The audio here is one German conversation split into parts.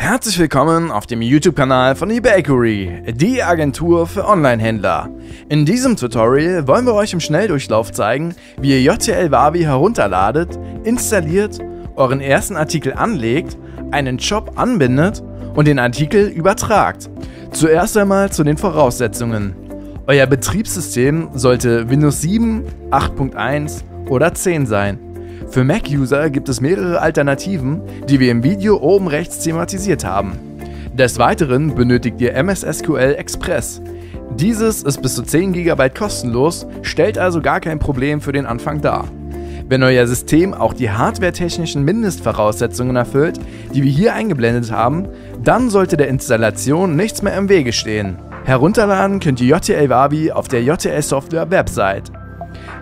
Herzlich willkommen auf dem YouTube-Kanal von eBakery, die Agentur für Online-Händler. In diesem Tutorial wollen wir euch im Schnelldurchlauf zeigen, wie ihr JTL Wavi herunterladet, installiert, euren ersten Artikel anlegt, einen Shop anbindet und den Artikel übertragt. Zuerst einmal zu den Voraussetzungen. Euer Betriebssystem sollte Windows 7, 8.1 oder 10 sein. Für Mac-User gibt es mehrere Alternativen, die wir im Video oben rechts thematisiert haben. Des Weiteren benötigt ihr MS SQL Express. Dieses ist bis zu 10 GB kostenlos, stellt also gar kein Problem für den Anfang dar. Wenn euer System auch die hardwaretechnischen Mindestvoraussetzungen erfüllt, die wir hier eingeblendet haben, dann sollte der Installation nichts mehr im Wege stehen. Herunterladen könnt ihr JTL Wavi auf der JTL Software Website.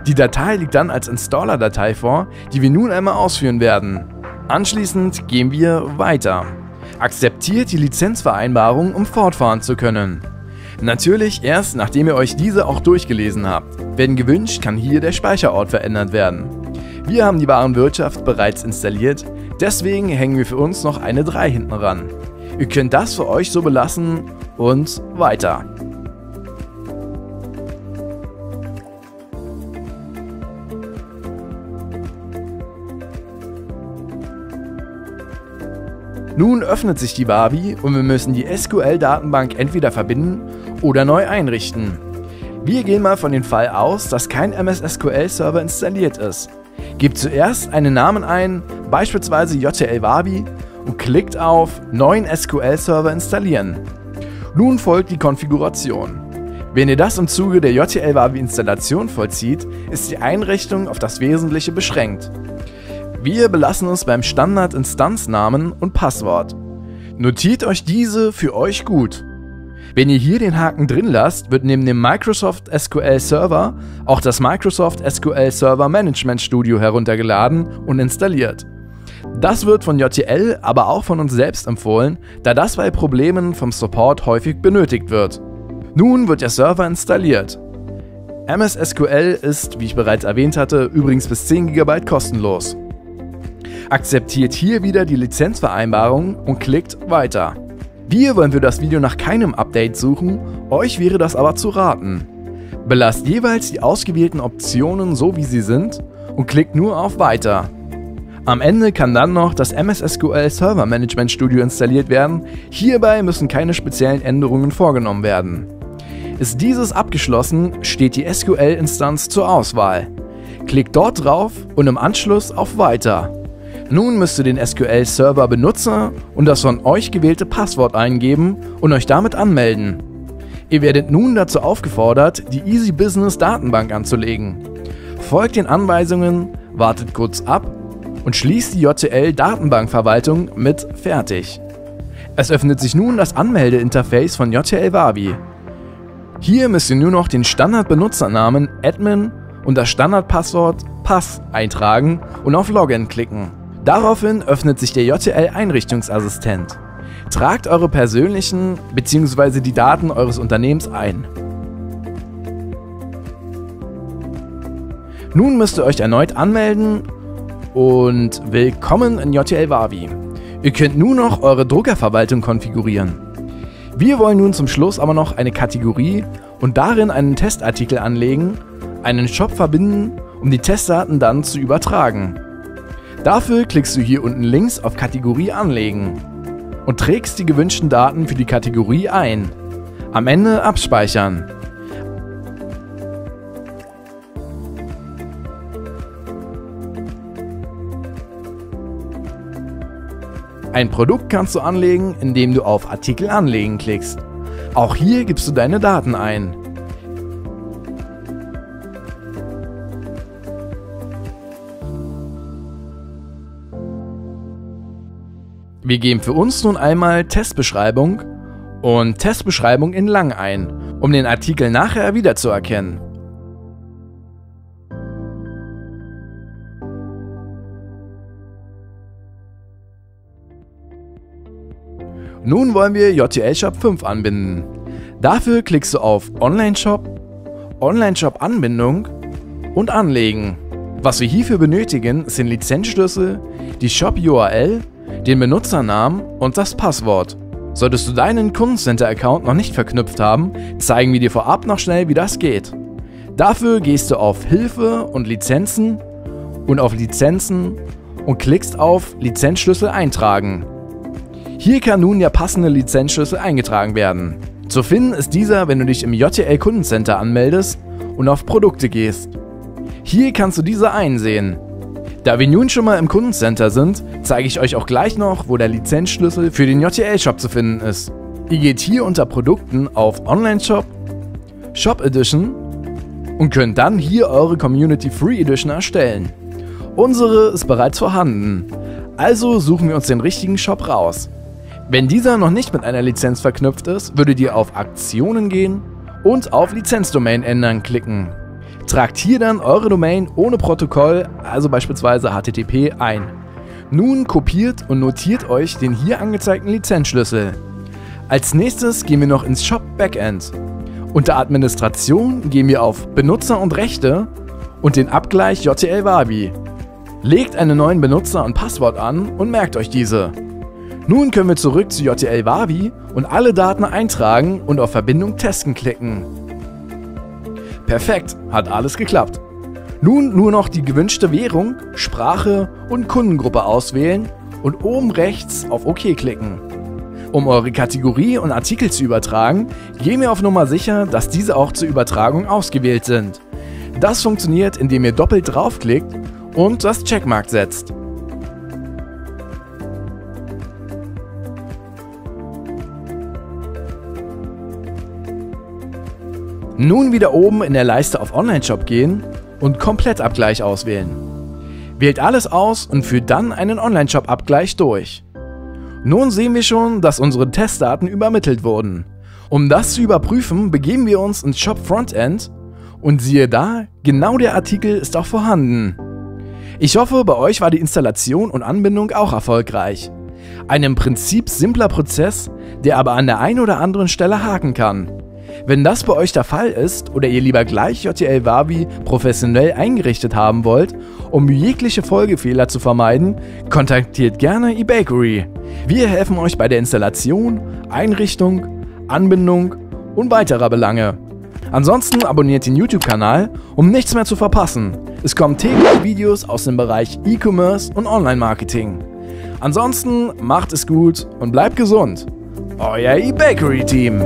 Die Datei liegt dann als Installer-Datei vor, die wir nun einmal ausführen werden. Anschließend gehen wir weiter. Akzeptiert die Lizenzvereinbarung, um fortfahren zu können. Natürlich erst, nachdem ihr euch diese auch durchgelesen habt. Wenn gewünscht, kann hier der Speicherort verändert werden. Wir haben die Warenwirtschaft bereits installiert, deswegen hängen wir für uns noch eine 3 hinten ran. Ihr könnt das für euch so belassen und weiter. Nun öffnet sich die Wavi und wir müssen die SQL-Datenbank entweder verbinden oder neu einrichten. Wir gehen mal von dem Fall aus, dass kein MS SQL-Server installiert ist. Gebt zuerst einen Namen ein, beispielsweise JTL Wavi, und klickt auf Neuen SQL-Server installieren. Nun folgt die Konfiguration. Wenn ihr das im Zuge der JTL Wavi-Installation vollzieht, ist die Einrichtung auf das Wesentliche beschränkt. Wir belassen es beim Standard-Instanznamen und Passwort. Notiert euch diese für euch gut. Wenn ihr hier den Haken drin lasst, wird neben dem Microsoft SQL Server auch das Microsoft SQL Server Management Studio heruntergeladen und installiert. Das wird von JTL, aber auch von uns selbst empfohlen, da das bei Problemen vom Support häufig benötigt wird. Nun wird der Server installiert. MS SQL ist, wie ich bereits erwähnt hatte, übrigens bis 10 GB kostenlos. Akzeptiert hier wieder die Lizenzvereinbarung und klickt weiter. Wir wollen für das Video nach keinem Update suchen, euch wäre das aber zu raten. Belasst jeweils die ausgewählten Optionen so wie sie sind und klickt nur auf Weiter. Am Ende kann dann noch das MS SQL Server Management Studio installiert werden, hierbei müssen keine speziellen Änderungen vorgenommen werden. Ist dieses abgeschlossen, steht die SQL-Instanz zur Auswahl. Klickt dort drauf und im Anschluss auf Weiter. Nun müsst ihr den SQL-Server-Benutzer und das von euch gewählte Passwort eingeben und euch damit anmelden. Ihr werdet nun dazu aufgefordert, die Easy Business Datenbank anzulegen. Folgt den Anweisungen, wartet kurz ab und schließt die JTL-Datenbankverwaltung mit Fertig. Es öffnet sich nun das Anmeldeinterface von JTL Wavi. Hier müsst ihr nur noch den Standardbenutzernamen Admin und das Standardpasswort Pass eintragen und auf Login klicken. Daraufhin öffnet sich der JTL-Einrichtungsassistent. Tragt eure persönlichen bzw. die Daten eures Unternehmens ein. Nun müsst ihr euch erneut anmelden und willkommen in JTL Wavi. Ihr könnt nun noch eure Druckerverwaltung konfigurieren. Wir wollen nun zum Schluss aber noch eine Kategorie und darin einen Testartikel anlegen, einen Shop verbinden, um die Testdaten dann zu übertragen. Dafür klickst du hier unten links auf Kategorie anlegen und trägst die gewünschten Daten für die Kategorie ein. Am Ende abspeichern. Ein Produkt kannst du anlegen, indem du auf Artikel anlegen klickst. Auch hier gibst du deine Daten ein. Wir geben für uns nun einmal Testbeschreibung und Testbeschreibung in lang ein, um den Artikel nachher wiederzuerkennen. Nun wollen wir JTL Shop 5 anbinden. Dafür klickst du auf Online Shop, Online Shop Anbindung und Anlegen. Was wir hierfür benötigen, sind Lizenzschlüssel, die Shop URL, den Benutzernamen und das Passwort. Solltest du deinen Kundencenter-Account noch nicht verknüpft haben, zeigen wir dir vorab noch schnell, wie das geht. Dafür gehst du auf Hilfe und Lizenzen und klickst auf Lizenzschlüssel eintragen. Hier kann nun der passende Lizenzschlüssel eingetragen werden. Zu finden ist dieser, wenn du dich im JTL Kundencenter anmeldest und auf Produkte gehst. Hier kannst du diese einsehen. Da wir nun schon mal im Kundencenter sind, zeige ich euch auch gleich noch, wo der Lizenzschlüssel für den JTL-Shop zu finden ist. Ihr geht hier unter Produkten auf Online-Shop, Shop Edition und könnt dann hier eure Community Free Edition erstellen. Unsere ist bereits vorhanden, also suchen wir uns den richtigen Shop raus. Wenn dieser noch nicht mit einer Lizenz verknüpft ist, würdet ihr auf Aktionen gehen und auf Lizenzdomain ändern klicken. Tragt hier dann eure Domain ohne Protokoll, also beispielsweise HTTP, ein. Nun kopiert und notiert euch den hier angezeigten Lizenzschlüssel. Als nächstes gehen wir noch ins Shop Backend. Unter Administration gehen wir auf Benutzer und Rechte und den Abgleich JTL Wabi. Legt einen neuen Benutzer und Passwort an und merkt euch diese. Nun können wir zurück zu JTL Wabi und alle Daten eintragen und auf Verbindung testen klicken. Perfekt, hat alles geklappt. Nun nur noch die gewünschte Währung, Sprache und Kundengruppe auswählen und oben rechts auf OK klicken. Um eure Kategorie und Artikel zu übertragen, gehen wir auf Nummer sicher, dass diese auch zur Übertragung ausgewählt sind. Das funktioniert, indem ihr doppelt draufklickt und das Checkmark setzt. Nun wieder oben in der Leiste auf Online-Shop gehen und Komplettabgleich auswählen. Wählt alles aus und führt dann einen Online-Shop-Abgleich durch. Nun sehen wir schon, dass unsere Testdaten übermittelt wurden. Um das zu überprüfen, begeben wir uns ins Shop Frontend und siehe da, genau der Artikel ist auch vorhanden. Ich hoffe, bei euch war die Installation und Anbindung auch erfolgreich. Ein im Prinzip simpler Prozess, der aber an der einen oder anderen Stelle haken kann. Wenn das bei euch der Fall ist oder ihr lieber gleich JTL Wabi professionell eingerichtet haben wollt, um jegliche Folgefehler zu vermeiden, kontaktiert gerne eBakery. Wir helfen euch bei der Installation, Einrichtung, Anbindung und weiterer Belange. Ansonsten abonniert den YouTube-Kanal, um nichts mehr zu verpassen. Es kommen täglich Videos aus dem Bereich E-Commerce und Online-Marketing. Ansonsten macht es gut und bleibt gesund. Euer eBakery-Team.